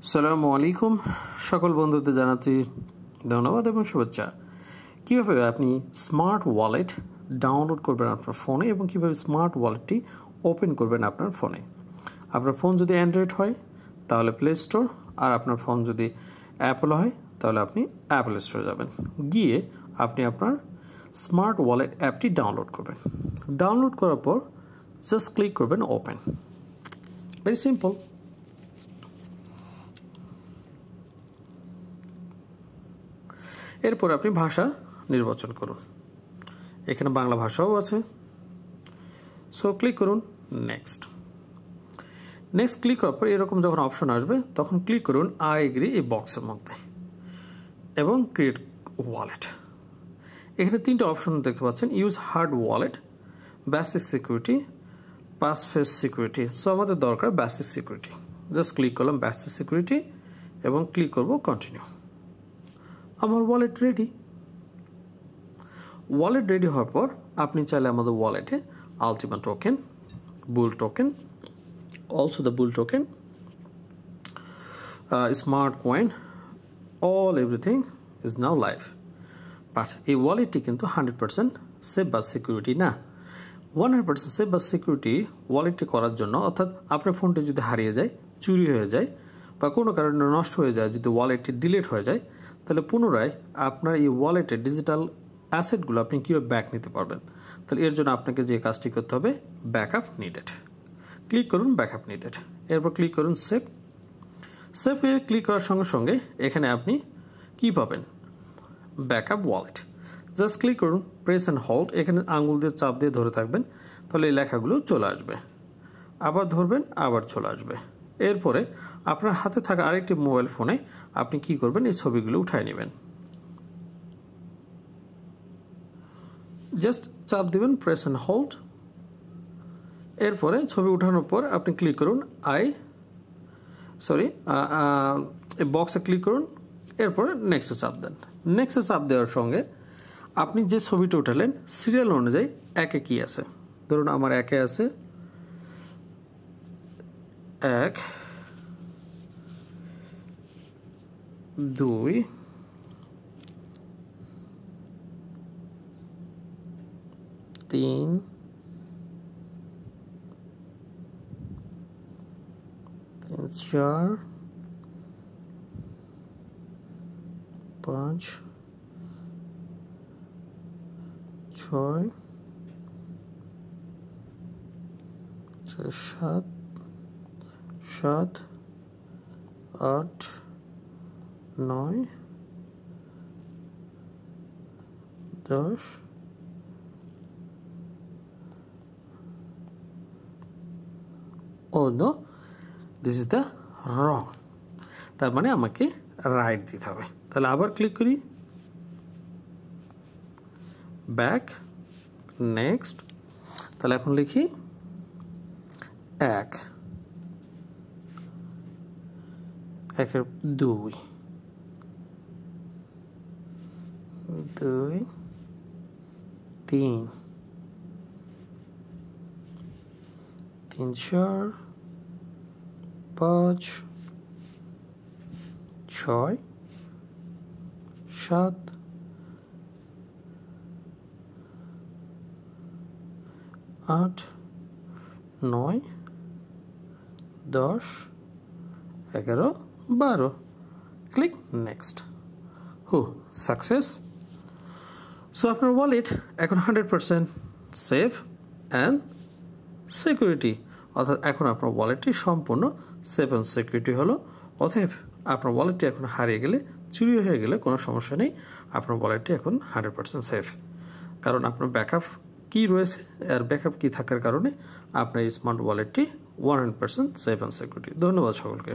আসসালামু আলাইকুম সকল বন্ধুদের জানাচ্ছি ধন্যবাদ এবং শুভেচ্ছা। কীভাবে আপনি স্মার্ট ওয়ালেট ডাউনলোড করবেন আপনার ফোনে এবং কীভাবে স্মার্ট ওয়ালেটটি ওপেন করবেন আপনার ফোনে। আপনার ফোন যদি অ্যান্ড্রয়েড হয় তাহলে প্লে স্টোর, আর আপনার ফোন যদি অ্যাপল হয় তাহলে আপনি অ্যাপল স্টোরে যাবেন, গিয়ে আপনি আপনার স্মার্ট ওয়ালেট অ্যাপটি ডাউনলোড করবেন। ডাউনলোড করার পর জাস্ট ক্লিক করবেন ওপেন। Very simple. এরপর আপনি ভাষা নির্বাচন করুন, এখানে বাংলা ভাষাও আছে। সো ক্লিক করুন নেক্সট। নেক্সট ক্লিক করার পর এরকম যখন অপশন আসবে তখন ক্লিক করুন আই এগ্রি এই বক্সের মধ্যে এবং ক্রিয়েট ওয়ালেট। এখানে তিনটে অপশন দেখতে পাচ্ছেন, use hard wallet, basic security, passphrase security. So আমাদের দরকার বেসিক সিকিউরিটি। জাস্ট ক্লিক করলাম বেসিক সিকিউরিটি এবং ক্লিক করব কন্টিনিউ। আমার ওয়ালেট রেডি। ওয়ালেট রেডি হওয়ার পর আপনি চাইলে আমাদের ওয়ালেটে Ultima token, bull token, also the bull token, smart coin, all everything is now live. But এই ওয়ালেটটি কিন্তু 100% সেফ বা সিকিউরিটি না। 100% সেফ বা সিকিউরিটি ওয়ালেটটি করার জন্য, অর্থাৎ আপনার ফোনটি যদি হারিয়ে যায়, চুরি হয়ে যায় বা কোনো কারণে নষ্ট হয়ে যায়, যদি ওয়ালেটটি ডিলিট হয়ে যায়, তাহলে পুনরায় আপনার এই ওয়ালেটের ডিজিটাল অ্যাসেটগুলো আপনি কীভাবে ব্যাক নিতে পারবেন। তাহলে এর জন্য আপনাকে যে কাজটি করতে হবে, ব্যাকআপ নিডেড। ক্লিক করুন ব্যাকআপ নিডেড। এরপর ক্লিক করুন সেভ। সেভে ক্লিক করার সঙ্গে সঙ্গে এখানে আপনি কি পাবেন, ব্যাকআপ ওয়ালেট। জাস্ট ক্লিক করুন, প্রেস অ্যান্ড হোল্ড, এখানে আঙুল দিয়ে চাপ দিয়ে ধরে থাকবেন, তাহলে এই লেখাগুলো চলে আসবে। আবার ধরবেন, আবার চলে আসবে। এরপরে আপনার হাতে থাকা আরেকটি মোবাইল ফোনে আপনি কি করবেন, এই ছবিগুলো উঠায় নেবেন। জাস্ট চাপ দিবেন, প্রেস অ্যান্ড হোল্ড। এরপরে ছবি উঠানোর পর আপনি ক্লিক করুন এই বক্সে ক্লিক করুন। এরপরে নেক্সটে চাপ দেন। নেক্সটে চাপ দেওয়ার সঙ্গে আপনি যে ছবিটা উঠালেন সিরিয়াল অনুযায়ী একে কি আছে, ধরুন আমার একে আছে 1, 2, 3, 4, 5, 6, 7, 8, 9, 10, oh no, this is the wrong, তার মানে আমাকে রাইট দিতে হবে। তাহলে আবার ক্লিক করি, ব্যাক, নেক্সট। তাহলে এখন লিখি 1, 2, 3, 4, 5, 6, 7, 8, 9, 10, 11, 12। Click next. সাকসেস। সো আপনার ওয়ালেট এখন 100% সেফ অ্যান্ড সিকিউরিটি, অর্থাৎ এখন আপনার ওয়ালেটটি সম্পূর্ণ সেফ অ্যান্ড সিকিউরিটি হলো। অতএব আপনার ওয়ালেটটি এখন হারিয়ে গেলে, চুরি হয়ে গেলে কোনো সমস্যা নেই, আপনার ওয়ালেটটি এখন 100% সেফ। কারণ আপনার ব্যাকআপ কি রয়েছে, আর ব্যাকআপ কি থাকার কারণে আপনার স্মার্ট ওয়ালেটটি 100% সেফ অ্যান্ড সিকিউরিটি। ধন্যবাদ সকলকে।